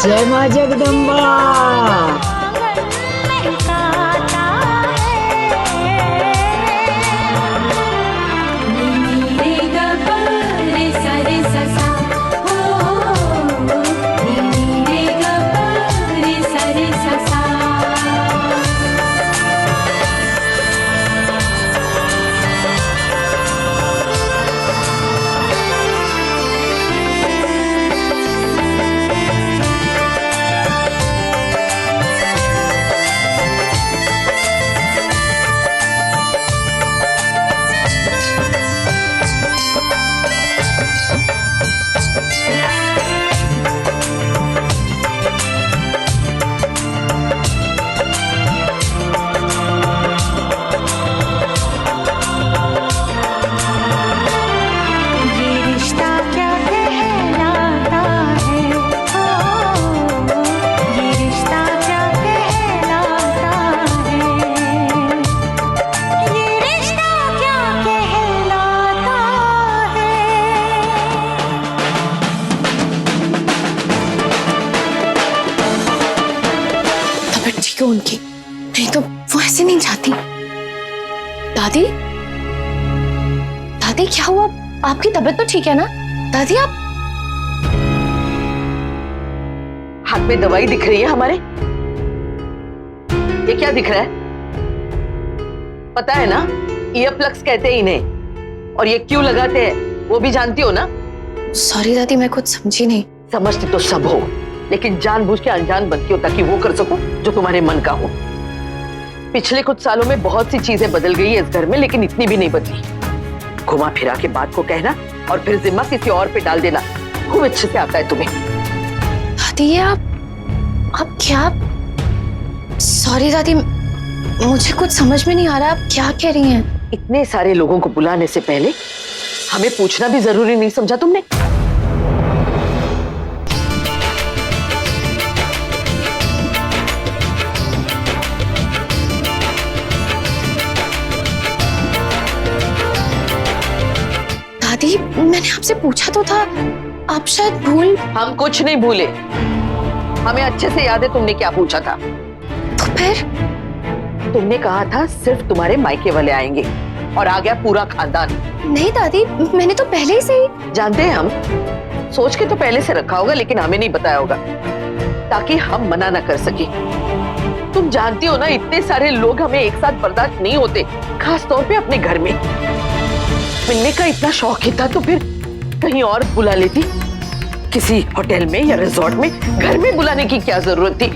जय माँ जगदम्बा। उनकी नहीं तो वो ऐसे नहीं जाती। दादी, दादी क्या हुआ? आपकी तबीयत तो ठीक है ना? दादी आप हाथ में दवाई दिख रही है हमारे? ये क्या दिख रहा है? पता है ना, ईयर प्लग्स कहते हैं इन्हें, और ये क्यों लगाते हैं वो भी जानती हो ना? सॉरी दादी, मैं कुछ समझी नहीं। समझती तो सब हो, लेकिन जानबूझ के अनजान बनती हो ताकि वो कर सको जो तुम्हारे मन का हो। पिछले कुछ सालों में बहुत सी चीजें बदल गई है इस घर में, लेकिन इतनी भी नहीं बदली। घुमा फिरा के बात को कहना और फिर जिम्मा किसी और पे डाल देना खूब अच्छे से आता है तुम्हें। दादी ये आप क्या? सॉरी दादी, मुझे कुछ समझ में नहीं आ रहा आप क्या कह रही हैं। इतने सारे लोगों को बुलाने से पहले हमें पूछना भी जरूरी नहीं समझा तुमने? दादी मैंने आपसे पूछा तो था, आप शायद भूल। हम कुछ नहीं भूले, हमें अच्छे से याद है तुमने क्या पूछा था। तो फिर तुमने कहा था सिर्फ तुम्हारे मायके वाले आएंगे, और आ गया पूरा खानदान। नहीं दादी, मैंने तो पहले ही से ही। जानते हैं हम, सोच के तो पहले से रखा होगा, लेकिन हमें नहीं बताया होगा ताकि हम मना ना कर सके। तुम जानती हो ना, इतने सारे लोग हमें एक साथ बर्दाश्त नहीं होते, खास तौर पे अपने घर में। मिलने का इतना शौक ही था तो फिर कहीं और बुला लेती, किसी होटल में या रिजॉर्ट में। घर में बुलाने की क्या जरूरत थी?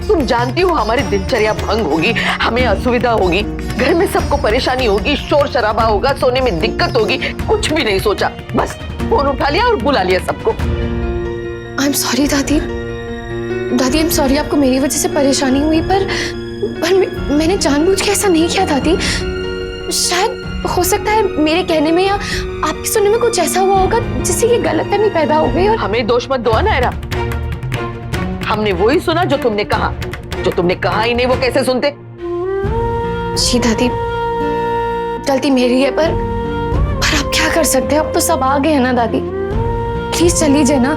तुम जानती हो हमारी दिनचर्या भंग होगी, हमें असुविधा होगी, घर में सबको परेशानी होगी, शोर शराबा होगा, सोने में दिक्कत होगी। कुछ भी नहीं सोचा, बस फोन उठा लिया और बुला लिया सबको। आई एम सॉरी दादी, दादी आई एम सॉरी आपको मेरी वजह से परेशानी हुई, पर मैंने जानबूझ के ऐसा नहीं किया दादी। शायद हो सकता है मेरे कहने में या आपके सुनने में कुछ ऐसा हुआ होगा जिससे ये गलतफहमी पैदा हो गई। और हमें दोष मत दो नायरा, हमने वही सुना जो तुमने कहा। जो तुमने कहा ही नहीं वो कैसे सुनते? जी दादी, गलती मेरी है, पर आप क्या कर सकते हैं? अब तो सब आ गए हैं ना दादी। प्लीज चल लीजिए ना,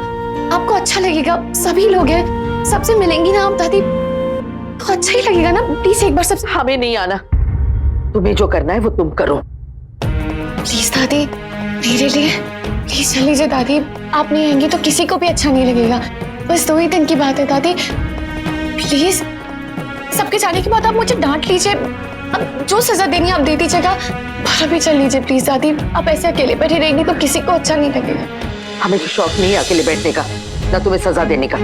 आपको अच्छा लगेगा। सभी लोग हैं, सबसे मिलेंगी ना आप दादी, तो अच्छा ही लगेगा ना। प्लीज एक बार सबसे। हमें नहीं आना, तुम्हें जो करना है वो तुम करो। प्लीज दादी, मेरे लिए प्लीज चल लीजिए दादी। आप नहीं आएंगी तो किसी को भी अच्छा नहीं लगेगा। बस 2 ही दिन की बात है दादी, प्लीज। सबके जाने के बाद आप मुझे डांट लीजिए, अब जो सजा देनी आप दे दीजिएगा, पर अभी चल लीजिए प्लीज दादी। आप ऐसे अकेले बैठी रहेंगी तो किसी को अच्छा नहीं लगेगा। हमें तो शौक नहीं है अकेले बैठने का, ना तुम्हें सजा देने का,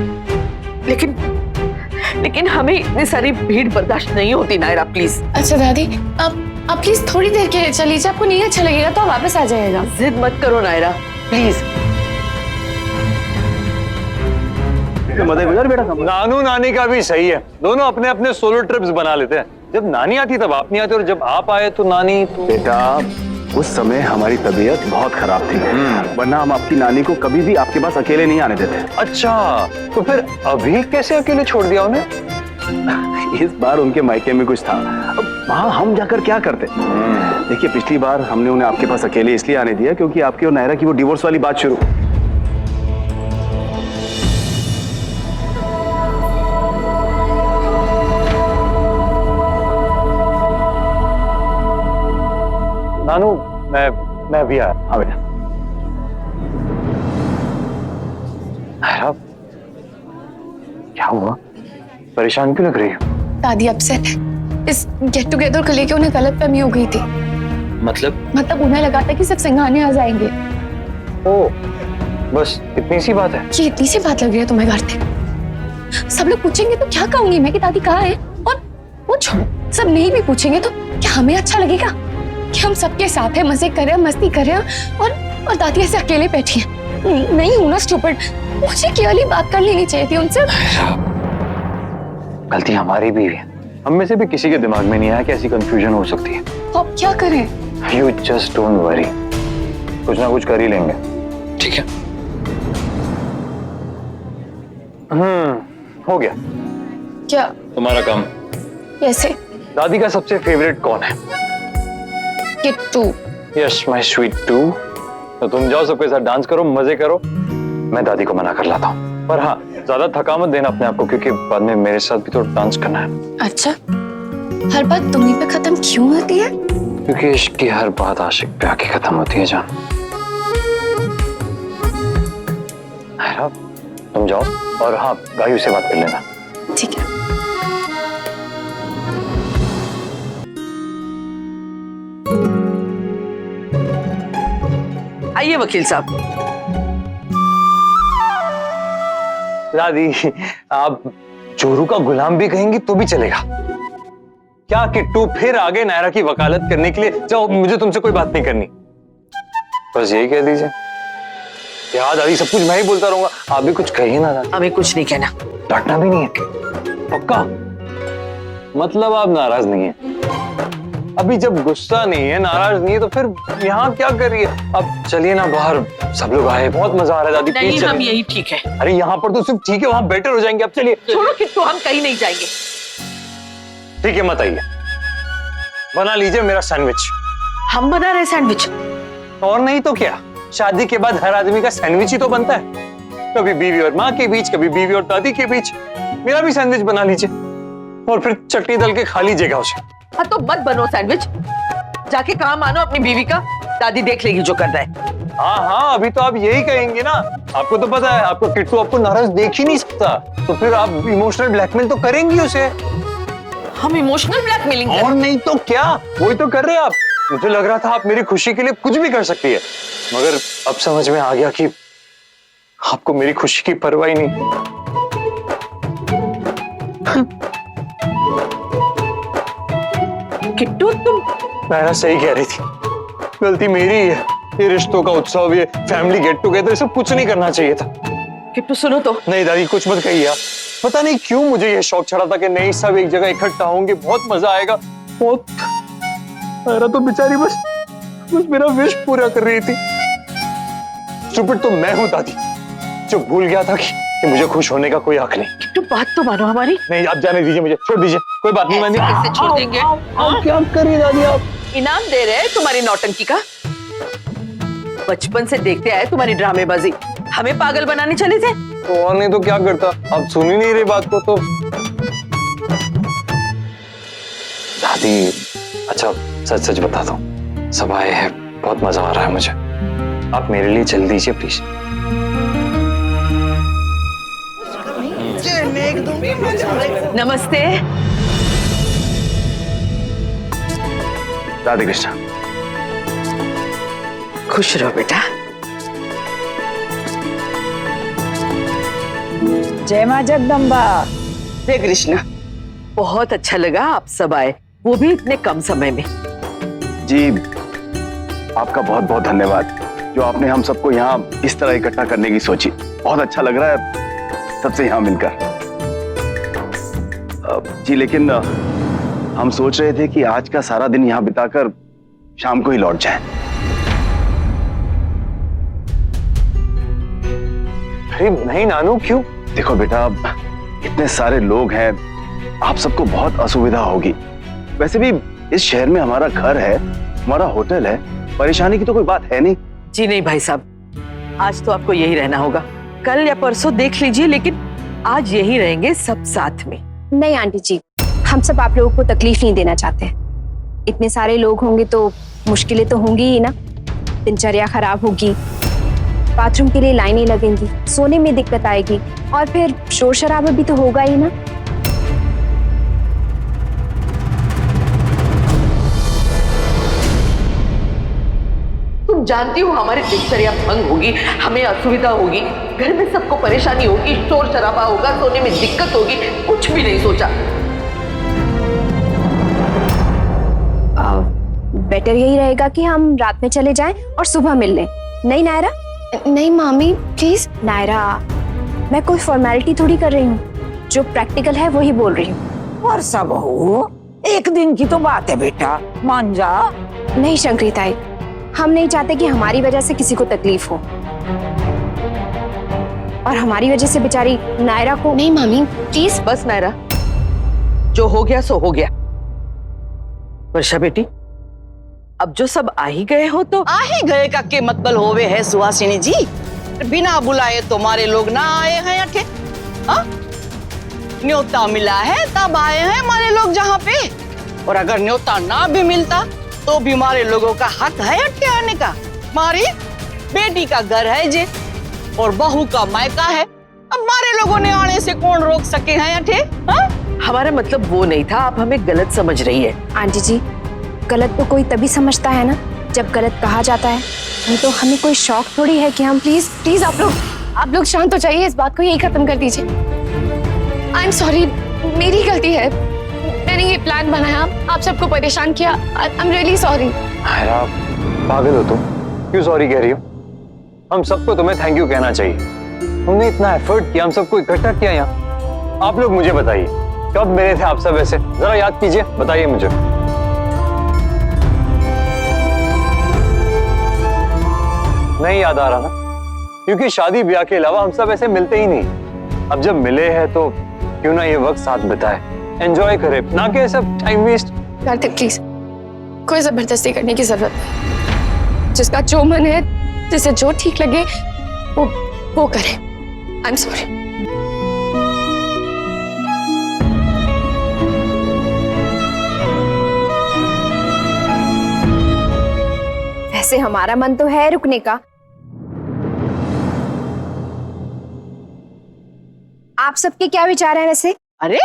लेकिन हमें इतनी सारी भीड़ बर्दाश्त नहीं होती नायरा, प्लीज। अच्छा दादी, आप प्लीज थोड़ी देर के लिए चल लीजिए। आपको नहीं अच्छा लगेगा तो वापस आ जाएगा। जिद मत करो नायरा, प्लीज। मदर बेटा, नानू नानी का भी सही है, दोनों अपने अपने सोलो ट्रिप्स बना लेते हैं। जब नानी आती तब आप नहीं आते, और जब आप आए तो नानी तो... बेटा उस समय हमारी तबीयत बहुत खराब थी, वरना हम आपकी नानी को कभी भी आपके पास अकेले नहीं आने देते। अच्छा, तो फिर अभी कैसे अकेले छोड़ दिया उन्हें? इस बार उनके मायके में कुछ था, अब वहाँ हम जाकर क्या करते। देखिए पिछली बार हमने उन्हें आपके पास अकेले इसलिए आने दिया क्योंकि आपके और नायरा की वो डिवोर्स वाली बात शुरू। नानू मैं भी आया। हाँ बेटा। हैरा, क्या हुआ? परेशान क्यों लग रही हो? दादी अपसेट है। इस गेट टुगेदर को लेके उन्हें गलतफहमी हो गई थी। मतलब उन्हें लगा था कि सब सिंघाने आ जाएंगे। ओ, बस इतनी सी बात है? ये इतनी सी बात लग रही है तुम्हें करते? सब लोग पूछेंगे तो क्या कहूंगी मैं कि दादी कहाँ है? और वो छोड़ो, सब नहीं भी पूछेंगे तो क्या हमें अच्छा लगेगा कि हम सबके साथ हैं, मजे कर रहे हैं, मस्ती कर रहे हैं और दादी ऐसे अकेले बैठी है? नहीं हूं ना स्टूपिड, मुझे क्लियरली बात कर लेनी चाहिए थी उनसे। गलती हमारी भी है। हम में से भी किसी के दिमाग में नहीं आया कि ऐसी कंफ्यूजन हो सकती है। तो अब क्या करें? You just don't worry, कुछ ना कुछ कर ही लेंगे। ठीक है। हो गया। क्या? तुम्हारा काम। कैसे? दादी का सबसे फेवरेट कौन है? Kittu. Yes my sweet too. तो तुम जाओ, सबके साथ डांस करो, मजे करो, मैं दादी को मना कर लाता हूँ। पर हाँ, ज्यादा थका मत देना अपने आप को, क्योंकि बाद में मेरे साथ भी तो डांस करना है। अच्छा, हर बात तुम्हीं पे खत्म क्यों होती है? क्योंकि इश्क की हर बात आशिक पे आके खत्म होती है जान। हैरा, तुम जाओ और हाँ, गायू से बात कर लेना। ठीक है। आइए वकील साहब। दादी, आप चोरू का गुलाम भी कहेंगी तो भी चलेगा। क्या किट्टू फिर आगे नायरा की वकालत करने के लिए? जाओ, मुझे तुमसे कोई बात नहीं करनी, बस यही कह दीजिए। क्या दादी, सब कुछ मैं ही बोलता रहूंगा, आप भी कुछ कहिए ना दादी। हमें कुछ नहीं कहना। डांटना भी नहीं है? पक्का? मतलब आप नाराज नहीं है? अभी जब गुस्सा नहीं है, नाराज नहीं है, तो फिर यहाँ क्या कर रही है? अब चलिए ना बाहर, सब लोग आए, बहुत मजा आ रहा है दादी। नहीं, प्लीज हम यही ठीक है। अरे यहाँ पर तो सिर्फ ठीक है, वहां बेटर हो जाएंगे। अब चलिए। छोड़ो किट्टू, हम कहीं नहीं जाएंगे। ठीक है, मत आइए, बना लीजिए मेरा सैंडविच। हम बना रहे सैंडविच? और नहीं तो क्या, शादी के बाद हर आदमी का सैंडविच ही तो बनता है। कभी बीवी और माँ के बीच, कभी बीवी और दादी के बीच। मेरा भी सैंडविच बना लीजिए और फिर चटनी डाल के खा लीजिएगा उसे। हाँ तो मत बनो सैंडविच, जाके काम मानो अपनी बीवी का, दादी देख लेगी जो कर रहा है। हाँ, अभी तो आप यही कहेंगे ना। आपको तो पता है, आपको किट्टू आपको नाराज देख ही नहीं सकता, तो फिर आप इमोशनल ब्लैकमेल तो करेंगी उसे। हम इमोशनल ब्लैकमेलिंग और नहीं तो क्या, वही तो कर रहे हैं आप। मुझे लग रहा था आप मेरी खुशी के लिए कुछ भी कर सकती है, मगर अब समझ में आ गया कि आपको मेरी खुशी की परवाह ही नहीं। किट्टू, तुम नायरा सही कह रही थी, गलती मेरी ही है। ये रिश्तों का उत्सव, ये फैमिली गेट टुगेदर, सब कुछ नहीं करना चाहिए था। किट्टू सुनो तो। नहीं दादी, कुछ मत कहिए आप। पता नहीं क्यों मुझे ये शौक चढ़ा था कि नहीं, सब एक जगह इकट्ठा होंगे, बहुत मजा आएगा। बहुत नायरा तो बेचारी बस मेरा विश पूरा कर रही थी। स्टूपिड तो मैं हूं दादी, जो भूल गया था कि मुझे खुश होने का कोई हक नहीं। किट्टू बात तो मानो हमारी। नहीं, आप जाने दीजिए, मुझे छोड़ दीजिए, कोई बात नहीं। ऐसे कैसे छोड़ देंगे? क्या कर रही है दादी आप? इनाम दे रहे हैं तुम्हारी नौटंकी का। बचपन से देखते आए तुम्हारी ड्रामेबाजी, हमें पागल बनाने चले थे। तो और नहीं तो क्या करता, आप सुन ही नहीं रही बात को तो। दादी, अच्छा सच सच बता दो, सब आए हैं, बहुत मजा आ रहा है मुझे, आप मेरे लिए चल दीजिए प्लीज। नमस्ते। राधे कृष्ण। खुश रहो बेटा। जय मां जगदम्बा। जय कृष्ण। बहुत अच्छा लगा आप सब आए, वो भी इतने कम समय में। जी, आपका बहुत बहुत धन्यवाद, जो आपने हम सबको यहाँ इस तरह इकट्ठा करने की सोची। बहुत अच्छा लग रहा है सबसे यहाँ मिलकर। जी, लेकिन हम सोच रहे थे कि आज का सारा दिन यहाँ बिताकर शाम को ही लौट जाएं। अरे नहीं नानू, क्यों? देखो बेटा, इतने सारे लोग हैं, आप सबको बहुत असुविधा होगी। वैसे भी इस शहर में हमारा घर है, हमारा होटल है, परेशानी की तो कोई बात है नहीं। जी नहीं भाई साहब, आज तो आपको यही रहना होगा। कल या परसों देख लीजिए, लेकिन आज यही रहेंगे सब साथ में। नहीं आंटी जी, हम सब आप लोगों को तकलीफ नहीं देना चाहते। इतने सारे लोग होंगे तो मुश्किलें तो होंगी ही ना, दिनचर्या खराब होगी, बाथरूम के लिए लाइनें लगेंगी, सोने में दिक्कत आएगी और फिर शोर शराबा भी तो होगा ही ना। तुम जानती हो हमारी दिनचर्या भंग होगी, हमें असुविधा होगी, घर में सबको परेशानी होगी, शोर शराबा होगा, सोने में दिक्कत होगी, कुछ भी नहीं सोचा। बेटर यही रहेगा कि हम रात में चले जाएं और सुबह मिल लें, नहीं नायरा? नहीं मामी प्लीज। नायरा, मैं कोई फॉर्मेलिटी थोड़ी कर रही हूँ, जो प्रैक्टिकल है वही बोल रही हूँ। वर्षा बहू, एक दिन की तो बात है बेटा, मान जा। नहीं शंकरी ताई, हम नहीं चाहते कि हमारी वजह से किसी को तकलीफ हो, और हमारी वजह से बेचारी नायरा को। नहीं मामी प्लीज। बस नायरा, जो हो गया सो हो गया। वर्षा बेटी, अब जो सब आ ही गए हो तो आ ही गए का के मतलब होवे है सुहासिनी जी, बिना बुलाए तुम्हारे लोग ना आए हैं यहाँ। हाँ, न्योता मिला है तब आए हैं हमारे लोग जहाँ पे, और अगर न्योता ना भी मिलता तो भी हमारे लोगों का हक है अटके आने का। हमारी बेटी का घर है जे, और बहू का मायका है, अब हमारे लोगों ने आने से कौन रोक सके हैं अठे? हाँ? हमारा मतलब वो नहीं था, आप हमें गलत समझ रही है। आंटी जी, गलत तो कोई तभी समझता है ना जब गलत कहा जाता है, नहीं तो हमें कोई शौक थोड़ी है कि हम। प्लीज प्लीज आप लोग शांत हो जाइए, इस बात को यही खत्म कर दीजिए। आई एम सॉरी, मेरी गलती है, मैंने ये प्लान बनाया, आप सबको परेशान किया। I am really sorry. Naira, पागल हो तुम, क्यों सॉरी कह रही हो? हम सबको तुम्हें थैंक यू कहना चाहिए, हमने इतना एफर्ट किया, हम सबको इकट्ठा किया यहाँ। आप लोग मुझे बताइए, कब मिले थे आप सब ऐसे? जरा याद कीजिए, बताइए मुझे। नहीं याद आ रहा ना, क्योंकि शादी ब्याह के अलावा हम सब ऐसे मिलते ही नहीं। अब जब मिले हैं तो क्यों ना ये वक्त साथ बिताए, एंजॉय करें, ना कि सब टाइम वेस्ट। कार्तिक प्लीज, कोई जबरदस्ती करने की जरूरत नहीं, जिसका जो मन है, जिसे जो ठीक लगे वो करे। I am sorry. वैसे हमारा मन तो है रुकने का। आप सबके क्या विचार हैं वैसे? अरे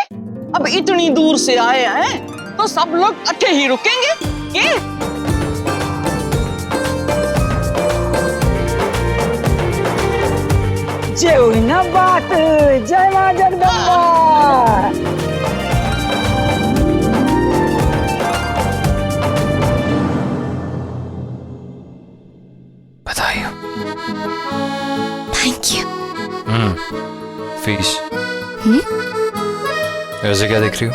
अब इतनी दूर से आए हैं तो सब लोग अठे ही रुकेंगे के? जय हुई ना बात, जय मां जगदम्बा। बताइए। Thank you. फीस। ऐसे क्या देख रही हो?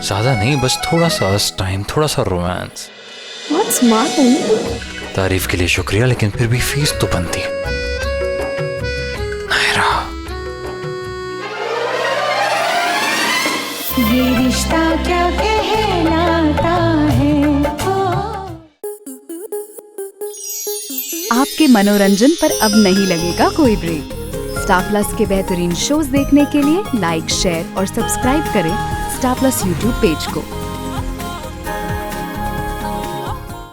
ज्यादा नहीं, बस थोड़ा सा टाइम, थोड़ा सा रोमांस। तारीफ के लिए शुक्रिया, लेकिन फिर भी फीस तो बनती है। नायरा, ये रिश्ता क्या कहलाता है। आपके मनोरंजन पर अब नहीं लगेगा कोई ब्रेक। स्टार प्लस के बेहतरीन शोज देखने के लिए लाइक, शेयर और सब्सक्राइब करें स्टार प्लस यूट्यूब पेज को।